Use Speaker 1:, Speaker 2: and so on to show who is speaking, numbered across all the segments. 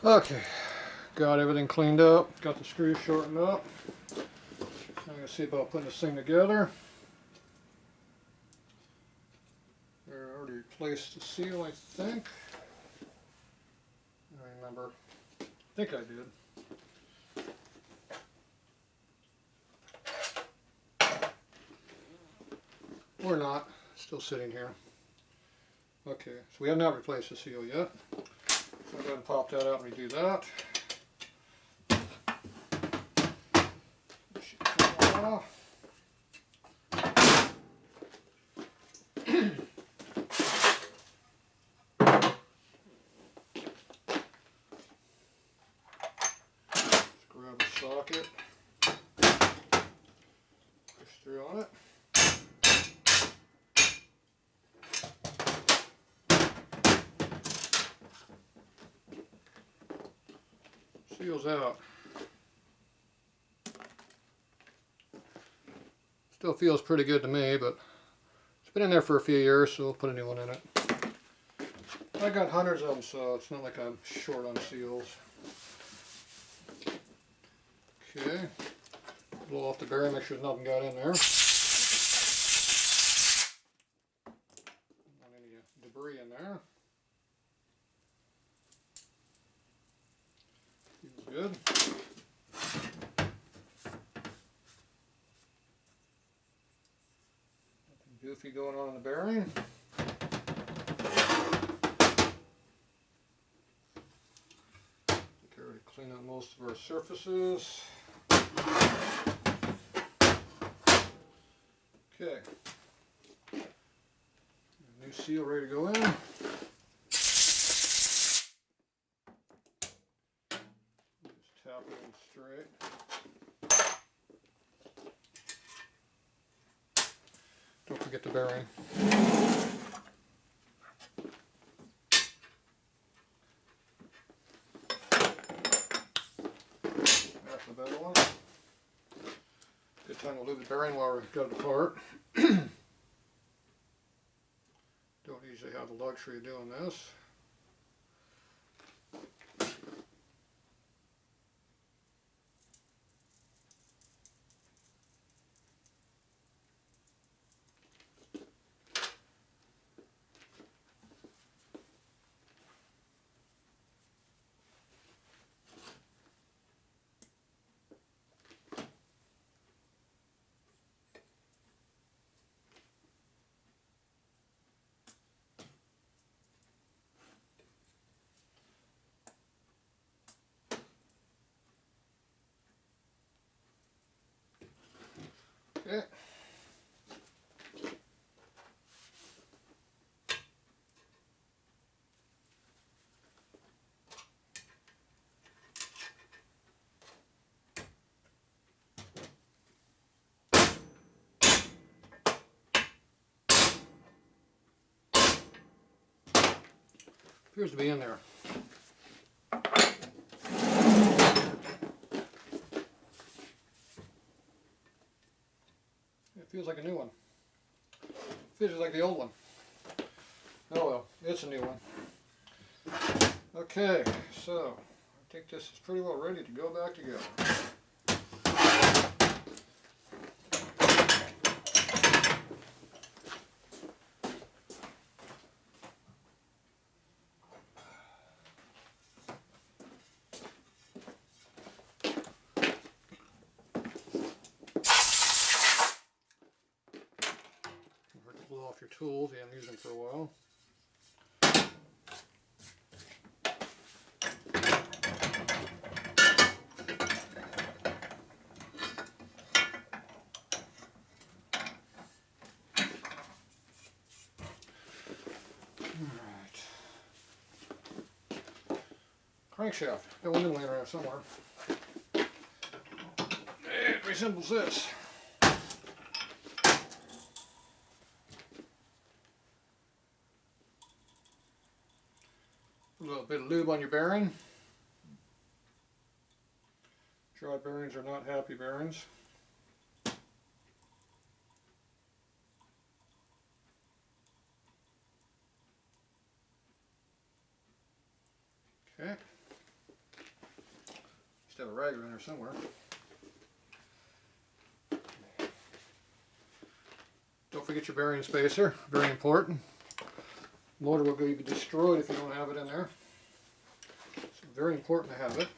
Speaker 1: Okay, got everything cleaned up, got the screws shortened up. I'm going to see about putting this thing together. I already replaced the seal, I think. I remember. I think I did. Or not. Still sitting here. Okay, so we have not replaced the seal yet. So I'll go ahead and pop that out and redo that. Grab a socket, push through on it. Seals out. Still feels pretty good to me, but it's been in there for a few years, so we'll put a new one in it. I got hundreds of them, so it's not like I'm short on seals. Okay, blow off the bearing, make sure nothing got in there. Not any debris in there. Feels good. Nothing goofy going on in the bearing. Clean up most of our surfaces. Okay. New seal ready to go in. Just tap it in straight. Don't forget the bearing. The better one. Good time to lube the bearing while we've got it apart. Don't usually have the luxury of doing this. Okay. Appears to be in there. It feels like a new one. Feels just like the old one. Oh well, it's a new one. Okay, so I think this is pretty well ready to go back together. Blow off your tools. You haven't used them for a while. Alright. Crankshaft. Got one in laying around somewhere. It resembles this. A little bit of lube on your bearing. Dry bearings are not happy bearings. Okay. have a rag in there somewhere. Don't forget your bearing spacer, very important. Motor will be destroyed if you don't have it in there. So very important to have it.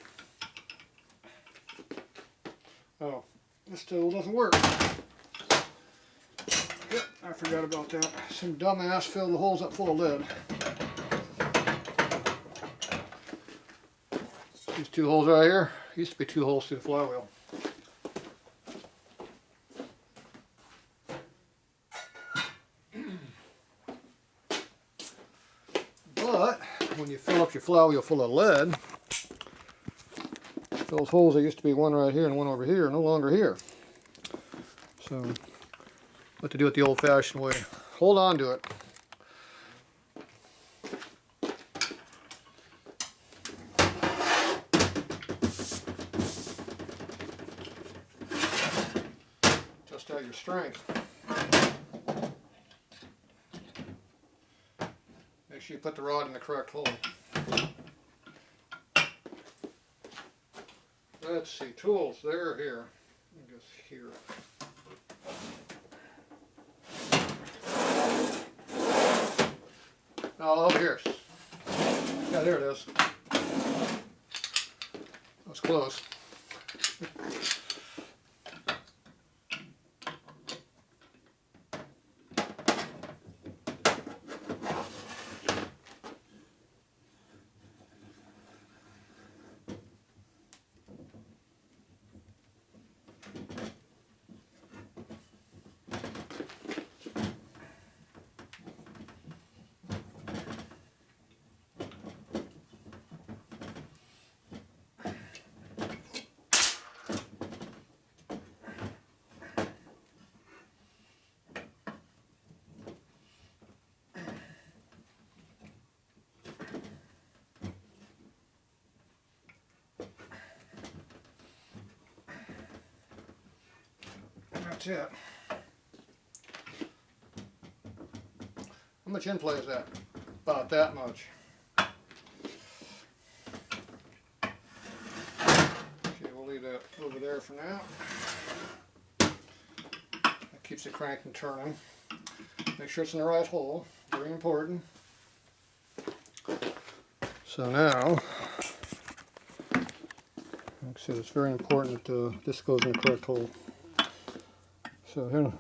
Speaker 1: Oh, this tool doesn't work. Yep, I forgot about that. Some dumbass filled the holes up full of lead. These two holes right here, used to be two holes through the flywheel. But when you fill up your flywheel full of lead, those holes, there used to be one right here and one over here, are no longer here. So, what to do it the old-fashioned way. Hold on to it. Test out your strength. Make sure you put the rod in the correct hole. Let's see, tools, they're here. I guess here. Oh, over here. Yeah, there it is. That was close. That's it. How much in play is that? About that much. Okay, we'll leave that over there for now. That keeps the crank from turning. Make sure it's in the right hole. Very important. So now, like I said, it's very important that this goes in the correct hole. So here,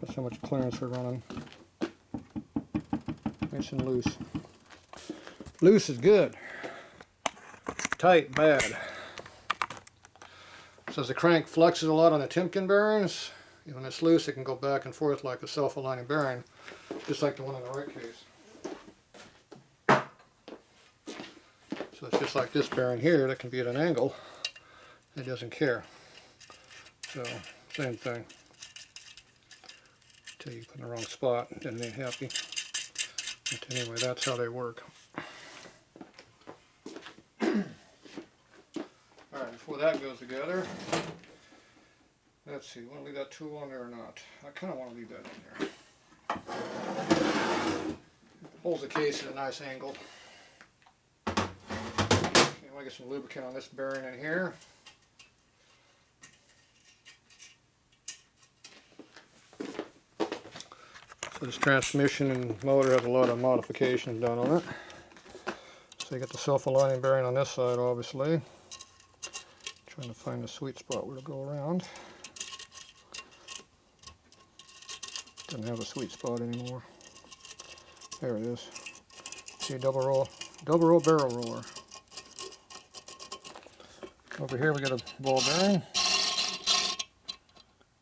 Speaker 1: that's how much clearance we're running. Nice and loose. Loose is good. Tight, bad. So as the crank flexes a lot on the Timken bearings, when it's loose it can go back and forth like a self-aligning bearing, just like the one in the right case. So it's just like this bearing here that can be at an angle. It doesn't care. So, same thing. Until you put in the wrong spot, then it ain't happy. But anyway, that's how they work. Alright, before that goes together, let's see, want to leave that tool on there or not? I kind of want to leave that in there. Holds the case at a nice angle. Okay, I want to get some lubricant on this bearing in here. So this transmission and motor has a lot of modifications done on it. So you get the self-aligning bearing on this side, obviously. Trying to find the sweet spot where to go around. Doesn't have a sweet spot anymore. There it is. See, double roll barrel roller. Over here we got a ball bearing,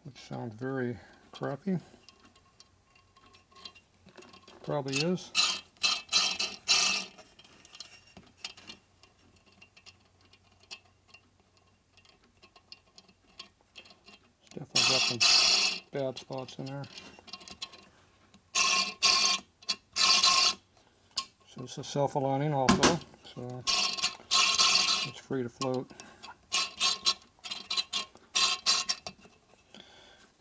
Speaker 1: which sounds very crappy. Probably is. It's definitely got some bad spots in there. So it's a self-aligning also, so it's free to float.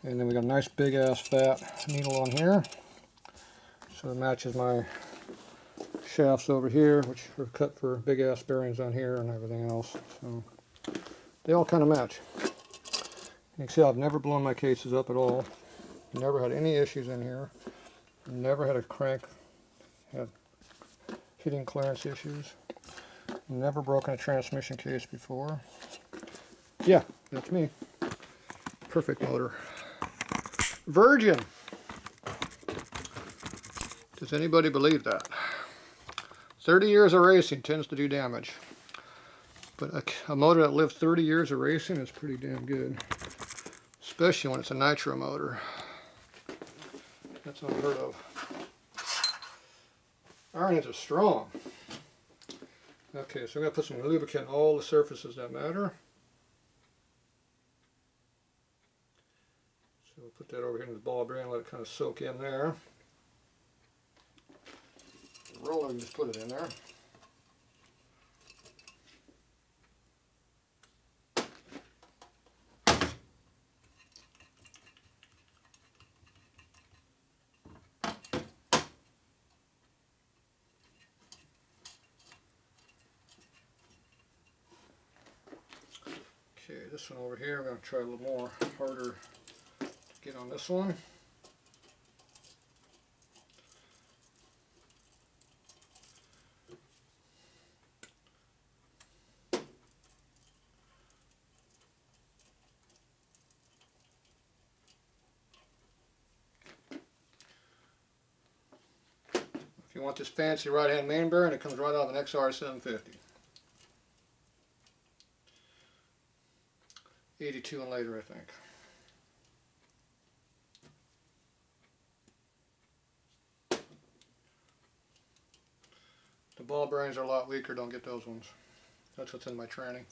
Speaker 1: And then we got a nice big ass fat needle on here. So it matches my shafts over here, which are cut for big ass bearings on here and everything else. So They all kind of match. You can see I've never blown my cases up at all. Never had any issues in here. Never had a crank, had heating clearance issues. Never broken a transmission case before. Yeah, that's me. Perfect motor. Virgin. Does anybody believe that? 30 years of racing tends to do damage. But a motor that lived 30 years of racing is pretty damn good. Especially when it's a nitro motor. That's unheard of. Irons are strong. Okay, so I'm going to put some lubricant on all the surfaces that matter. So we'll put that over here in the ball bearing, let it kind of soak in there. The roller, we just put it in there. Okay, this one over here, I'm going to try a little more harder to get on this one. If you want this fancy right-hand main bearing, it comes right out of an XR 750. 82 and later, I think. The ball bearings are a lot weaker, don't get those ones. That's what's in my training.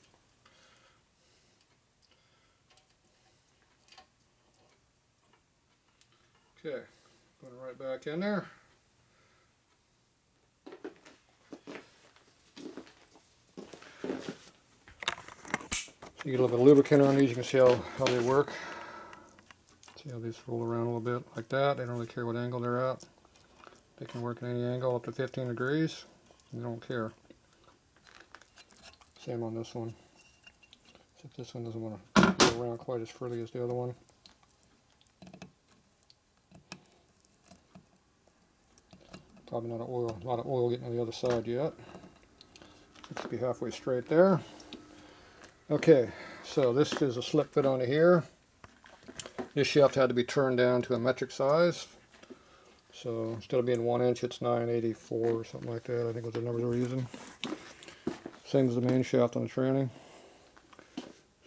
Speaker 1: Okay, put it right back in there. So you get a little bit of lubricant on these, you can see how they work. See how these roll around a little bit like that. They don't really care what angle they're at. They can work at any angle up to 15 degrees. They don't care. Same on this one. Except this one doesn't want to go around quite as freely as the other one. Probably not a lot of oil getting on the other side yet. It should be halfway straight there. Okay, so this is a slip fit onto here. This shaft had to be turned down to a metric size. So instead of being 1 inch, it's 9/84 or something like that. I think was the numbers we were using. Same as the main shaft on the tranny.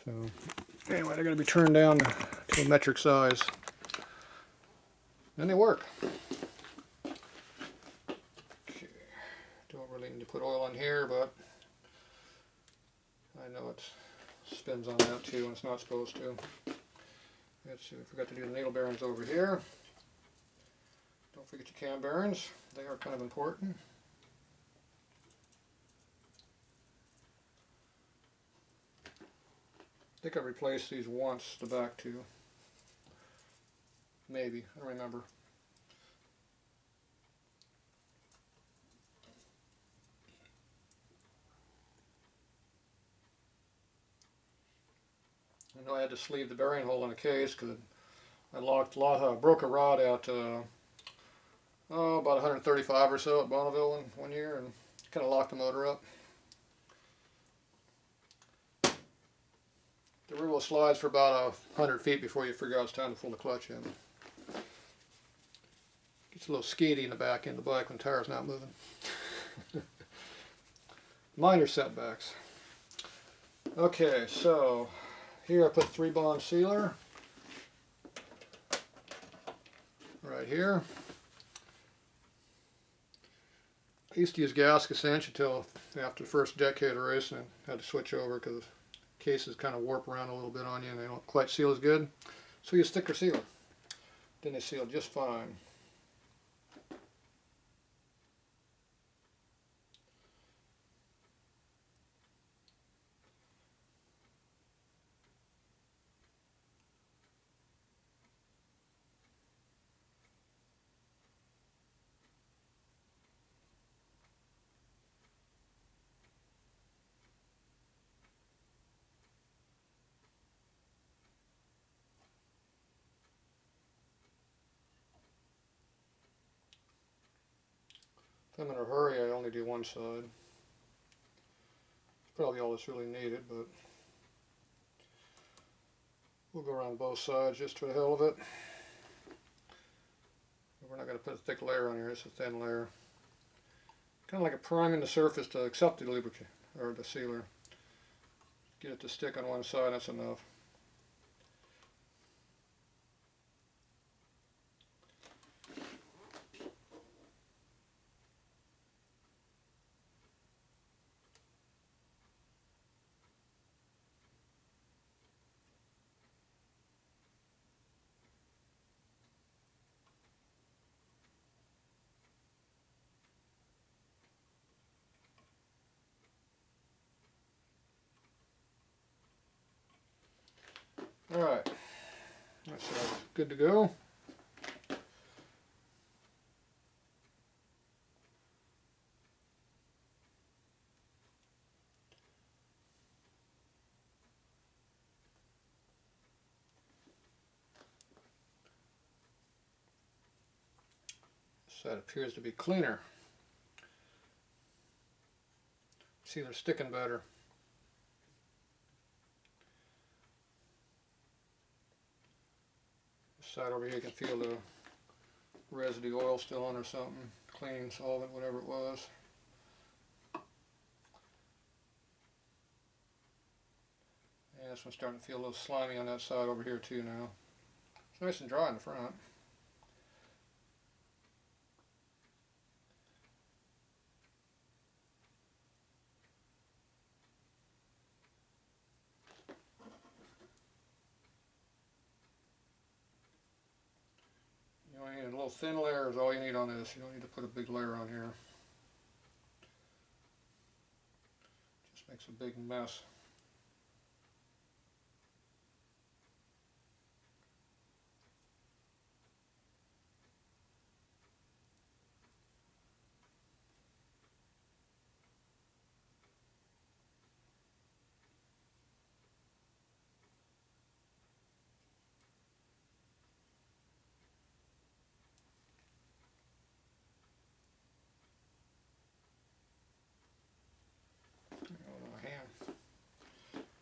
Speaker 1: So anyway, they're going to be turned down to a metric size. Then they work. Okay. Don't really need to put oil in here, but I know it spins on that too, and it's not supposed to. Let's see, I forgot to do the needle bearings over here. Don't forget your cam bearings. They are kind of important. I think I replaced these once, the back two. Maybe, I don't remember. I know I had to sleeve the bearing hole in a case because I broke a rod at about 135 or so at Bonneville one year and kind of locked the motor up. The rule slides for about 100 feet before you figure out it's time to pull the clutch in. Gets a little skitty in the back end of the bike when the tire's not moving. Minor setbacks. Okay, so here I put 3-bond sealer right here. I used to use gasket cinch until after the first decade of racing. I had to switch over because cases kind of warp around a little bit on you and they don't quite seal as good. So you sticker sealer. Then they seal just fine. I'm in a hurry, I only do one side. It's probably all that's really needed, but we'll go around both sides just for the hell of it. We're not going to put a thick layer on here, it's a thin layer. Kind of like a priming the surface to accept the lubricant, or the sealer. Get it to stick on one side, that's enough. Alright, that's good to go. This side appears to be cleaner. See, they're sticking better. Side over here you can feel the residue oil still on or something, clean, solvent, whatever it was. And this one's starting to feel a little slimy on that side over here too now. It's nice and dry in the front. You only need a little thin layer is all you need on this. You don't need to put a big layer on here. Just makes a big mess.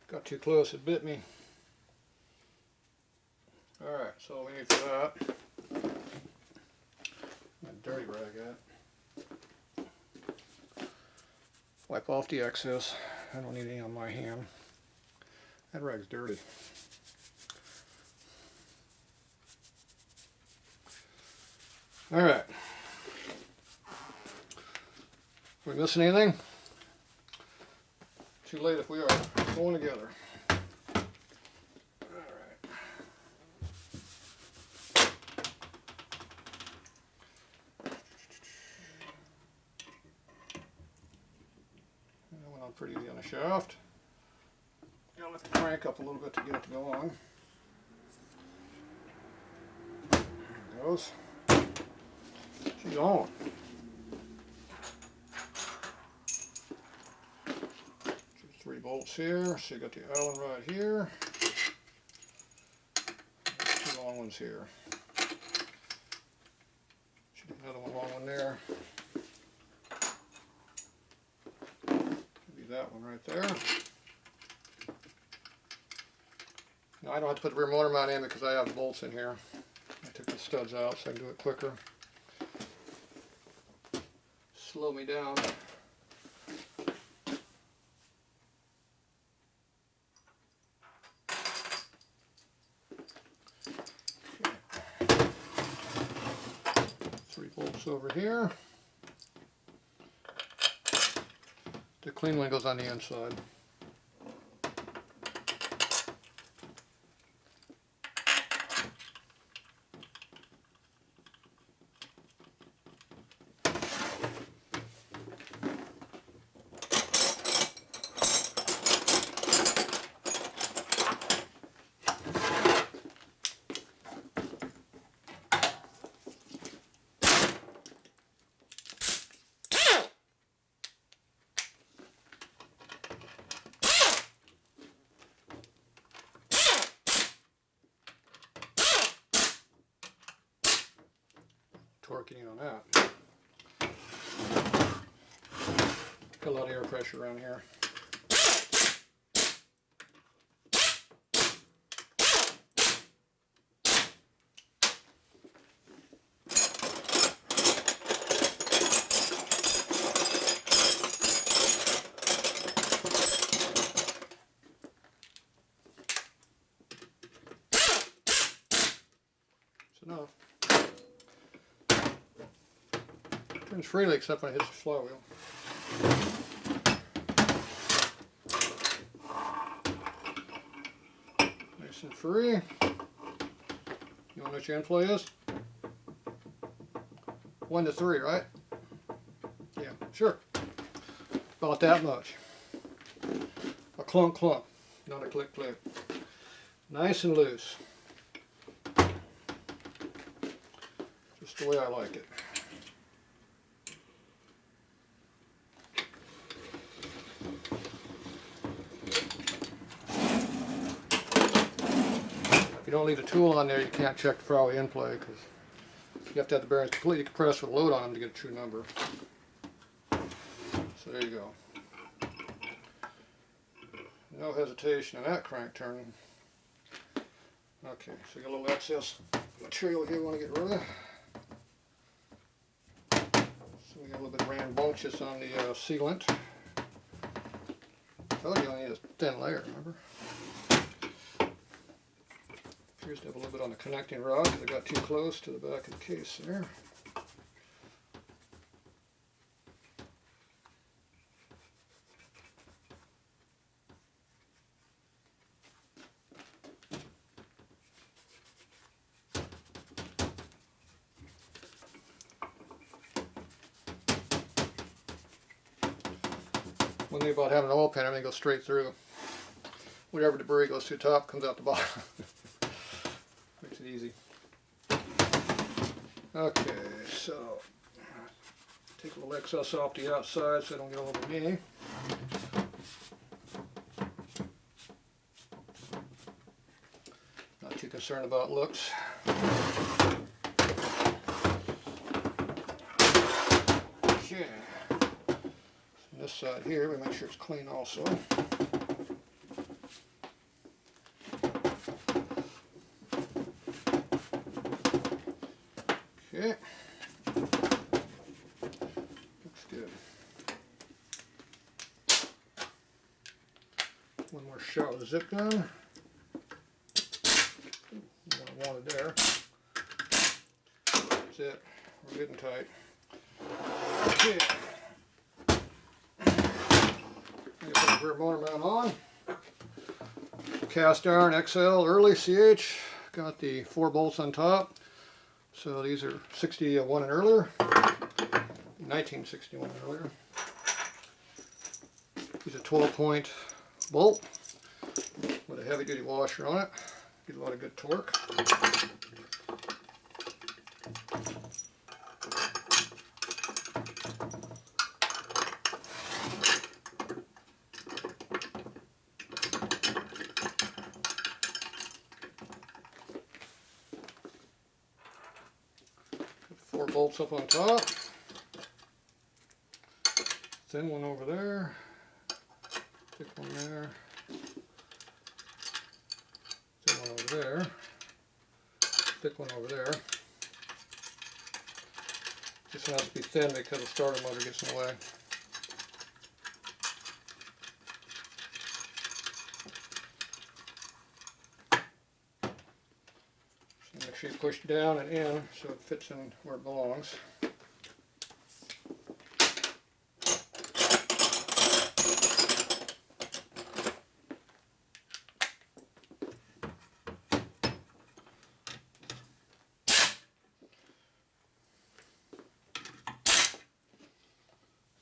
Speaker 1: Got too close, it bit me. Alright, so all we need for that, a dirty rag at. Wipe off the excess. I don't need any on my hand. That rag's dirty. Alright. We missing anything? Too late if we are. Going together. Alright. That went on pretty easy on the shaft. Gotta lift the crank up a little bit to get it to go on. There it goes. She's on. 3 bolts here, so you got the Allen right here, 2 long ones here. Should be another long one there. Should be that one right there. Now I don't have to put the rear motor mount in because I have bolts in here. I took the studs out so I can do it quicker. Slow me down. Bolts over here. The clean one goes on the inside. Torquing on that. Got a lot of air pressure around here. Enough. Turns freely except when it hits the flywheel. Nice and free. You want to know what your end play is? 1 to 3, right? Yeah, sure. About that much. A clunk clunk, not a click click. Nice and loose. Just the way I like it. If you don't leave the tool on there, you can't check the Harley in play because you have to have the bearings completely compressed with a load on them to get a true number. So there you go. No hesitation in that crank turning. Okay, so we got a little excess material here we want to get rid of. So we got a little bit of rambunctious on the sealant. I told you only need a thin layer, remember? Appears to have a little bit on the connecting rod because I got too close to the back of the case there. One thing about having an oil pan, everything goes straight through. Whatever debris goes through the top comes out the bottom. Makes it easy. Okay, so take a little excess off the outside so I don't get all over me. Not too concerned about looks. Okay. This side here, we make sure it's clean also. Okay. Looks good. One more shot with the zip gun. What I wanted there. That's it. We're getting tight. Okay. Put the rear motor mount on. Cast iron XL early CH. Got the 4 bolts on top. So these are 61 and earlier. 1961 and earlier. These are 12-point bolt with a heavy duty washer on it. Get a lot of good torque. Bolts up on top, thin one over there, thick one there, thin one over there, thick one over there. This one has to be thin because the starter motor gets in the way. Make sure you push down and in so it fits in where it belongs.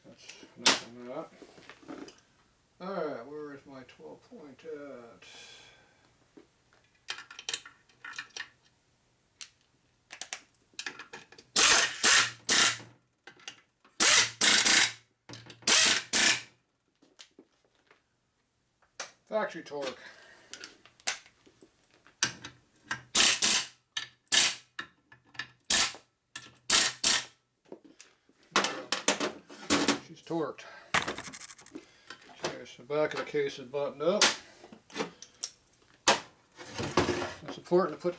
Speaker 1: That's enough on that. Alright, where is my 12-point at? Factory torque. She's torqued. Okay, so the back of the case is buttoned up. It's important to put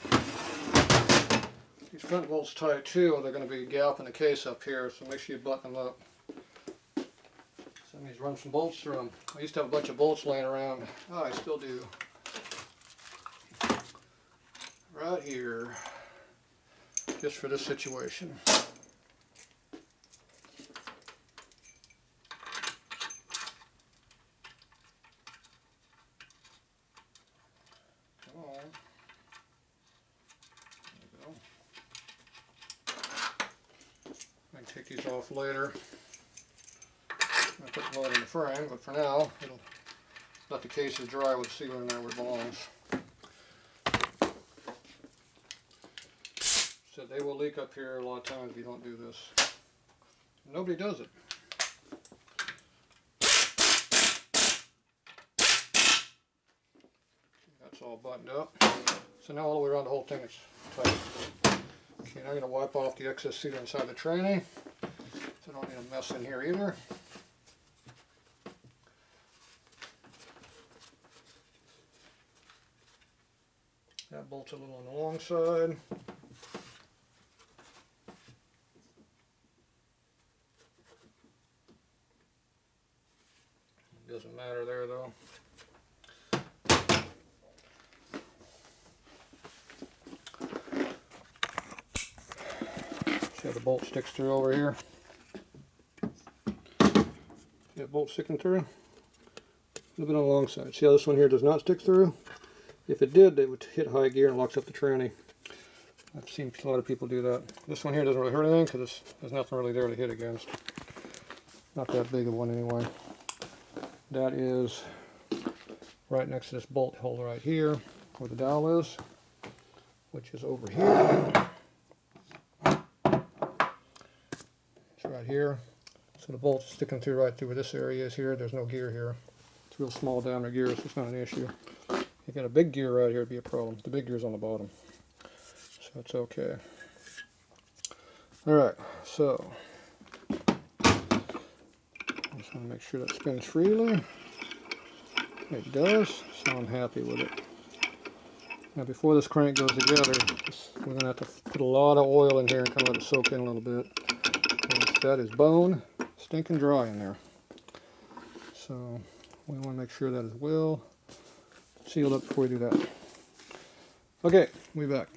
Speaker 1: these front bolts tight too, or they're going to be gapping the case up here, so make sure you button them up. So that means run some bolts through them. I used to have a bunch of bolts laying around. Oh, I still do. Right here, just for this situation. Come on. There we go. I can take these off later. I put the light in the frame, but for now, it'll let the cases dry with the sealer in there where it belongs. So they will leak up here a lot of times if you don't do this. Nobody does it. That's all buttoned up. So now all the way around the whole thing is tight. Okay, now I'm going to wipe off the excess sealer inside the tranny. So I don't need a mess in here either. That bolt's a little on the long side. Doesn't matter there though. See how the bolt sticks through over here? See that bolt sticking through? A little bit on the long side. See how this one here does not stick through? If it did, it would hit high gear and locks up the tranny. I've seen a lot of people do that. This one here doesn't really hurt anything because there's nothing really there to hit against. Not that big of one anyway. That is right next to this bolt hole right here where the dowel is, which is over here. It's right here. So the bolt's sticking through right through where this area is here. There's no gear here. It's real small diameter gear, so it's not an issue. You got a big gear right here, it'd be a problem. The big gear's on the bottom, so it's okay. All right, so just want to make sure that spins freely. It does, so I'm happy with it. Now before this crank goes together, we're going to have to put a lot of oil in here and kind of let it soak in a little bit. That is bone stinking dry in there. So we want to make sure that is well sealed up before we do that. Okay, we'll be back.